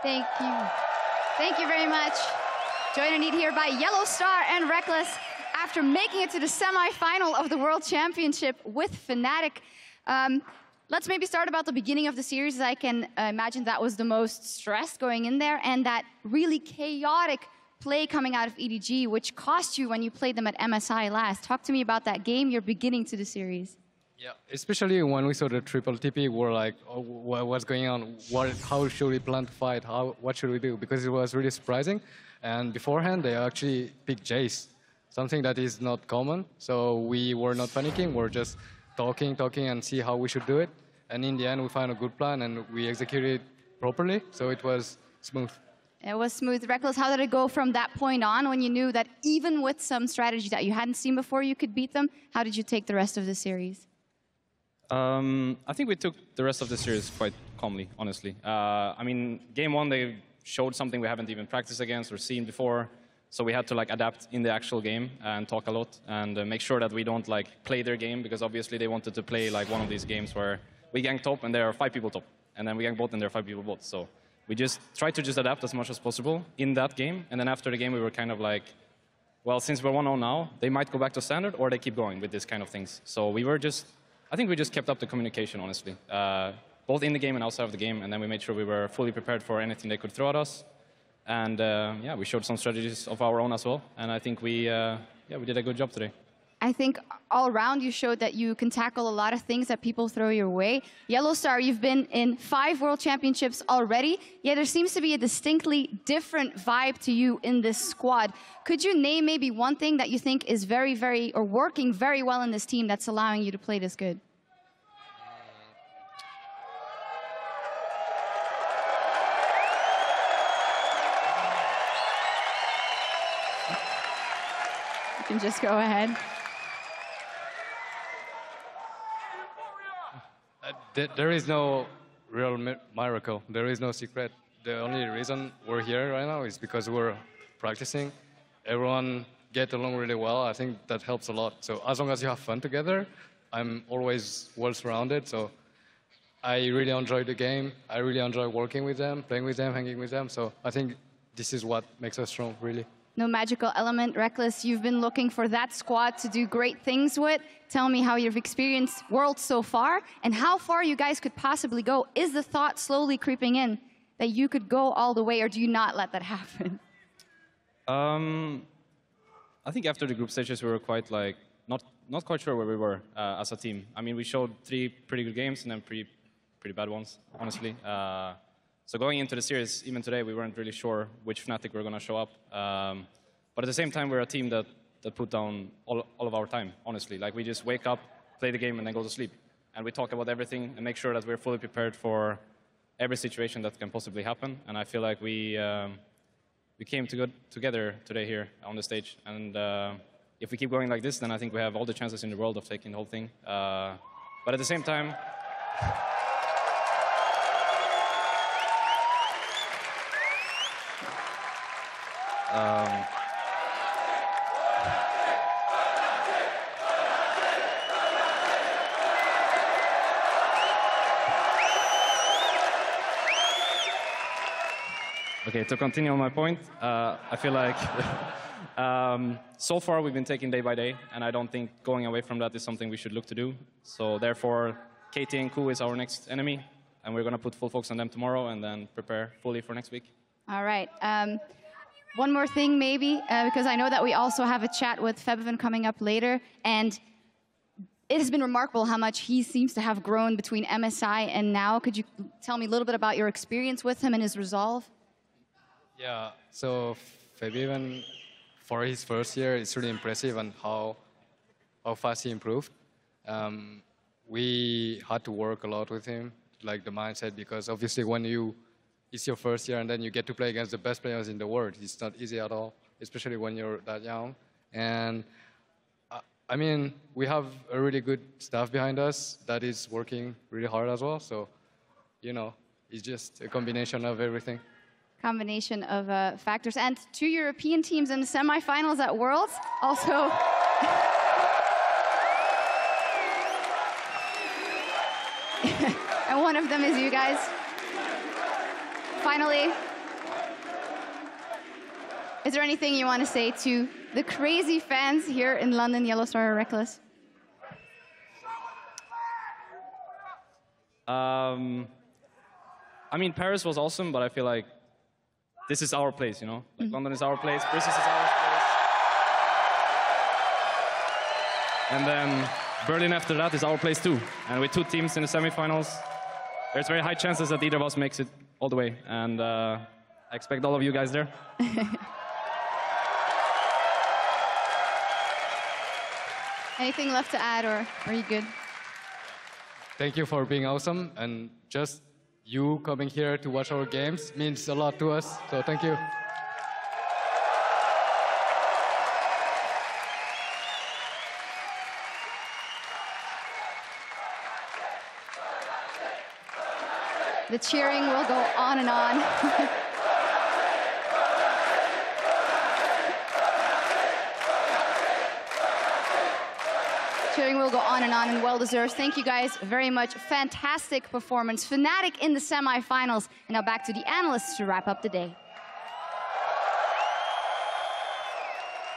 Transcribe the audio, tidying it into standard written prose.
Thank you. Thank you very much. Joined and here by Yellow Star and Reckless after making it to the semi-final of the World Championship with Fnatic. Let's maybe start about the beginning of the series. I can imagine that was the most stress going in there, and that really chaotic play coming out of EDG, which cost you when you played them at MSI last. Talk to me about that game, your beginning to the series. Yeah, especially when we saw the triple TP, we're like, oh, what's going on? How should we plan to fight? What should we do? Because it was really surprising. And beforehand, they actually picked Jace, something that is not common. So we were not panicking. We're just talking, and see how we should do it. And in the end, we found a good plan, and we executed it properly. So it was smooth. It was smooth. Reckless, how did it go from that point on when you knew that even with some strategy that you hadn't seen before, you could beat them? How did you take the rest of the series? I think we took the rest of the series quite calmly, honestly. I mean, game one, they showed something we haven't even practiced against or seen before. So we had to adapt in the actual game and talk a lot and make sure that we don't play their game, because obviously they wanted to play one of these games where we gank top and there are 5 people top. And then we gank bot and there are 5 people bot. So we just tried to adapt as much as possible in that game. And then after the game, we were kind of well, since we're 1-0 now, they might go back to standard or they keep going with this kind of things. So we were I think we just kept up the communication, honestly, both in the game and outside of the game. And then we made sure we were fully prepared for anything they could throw at us. And yeah, we showed some strategies of our own as well. And I think we did a good job today. I think all around you showed that you can tackle a lot of things that people throw your way. Yellow Star, you've been in 5 World Championships already, yet there seems to be a distinctly different vibe to you in this squad. Could you name maybe one thing that you think is or working very well in this team that's allowing you to play this good? You can just go ahead. There is no real miracle. There is no secret. The only reason we're here right now is because we're practicing. Everyone get along really well. I think that helps a lot. So as long as you have fun together, I'm always well surrounded. So I really enjoy the game. I really enjoy working with them, playing with them, hanging with them. So I think this is what makes us strong, really. No magical element. Reckless, you've been looking for that squad to do great things with. Tell me how you've experienced Worlds so far and how far you guys could possibly go. Is the thought slowly creeping in that you could go all the way, or do you not let that happen? I think after the group stages, we were quite not quite sure where we were as a team. I mean, we showed 3 pretty good games and then pretty bad ones, honestly. So going into the series, even today, we weren't really sure which Fnatic were going to show up. But at the same time, we're a team that put down all of our time, honestly. We just wake up, play the game, and then go to sleep. And we talk about everything and make sure that we're fully prepared for every situation that can possibly happen. And I feel like we came together today here on the stage. And if we keep going like this, then I think we have all the chances in the world of taking the whole thing. But at the same time, okay, to continue on my point, I feel like so far we've been taking day by day, and I don't think going away from that is something we should look to do. So therefore, KT and Ku is our next enemy, and we're going to put full focus on them tomorrow and then prepare fully for next week. All right. One more thing, maybe, because I know that we also have a chat with Febvin coming up later, and it has been remarkable how much he seems to have grown between MSI and now. Could you tell me a little bit about your experience with him and his resolve? Yeah, so Febvin, for his first year, it's really impressive and how fast he improved. We had to work a lot with him, the mindset, because obviously when it's your first year and then you get to play against the best players in the world. It's not easy at all, especially when you're that young. And I mean, we have a really good staff behind us that is working really hard as well. So, it's just a combination of everything. Combination of factors. And 2 European teams in the semifinals at Worlds. Also, and one of them is you guys. finally, is there anything you want to say to the crazy fans here in London, Yellow Star or Reckless? I mean, Paris was awesome, but I feel like this is our place, you know? Like, London is our place, Brussels is our place. And then Berlin after that is our place too. And with 2 teams in the semifinals, there's very high chances that either of us makes it all the way. And I expect all of you guys there. Anything left to add, or are you good? Thank you for being awesome, and just you coming here to watch our games means a lot to us, so thank you. The cheering will go on and on. Cheering will go on and well-deserved. Thank you guys very much. Fantastic performance. Fnatic in the semifinals. And now back to the analysts to wrap up the day.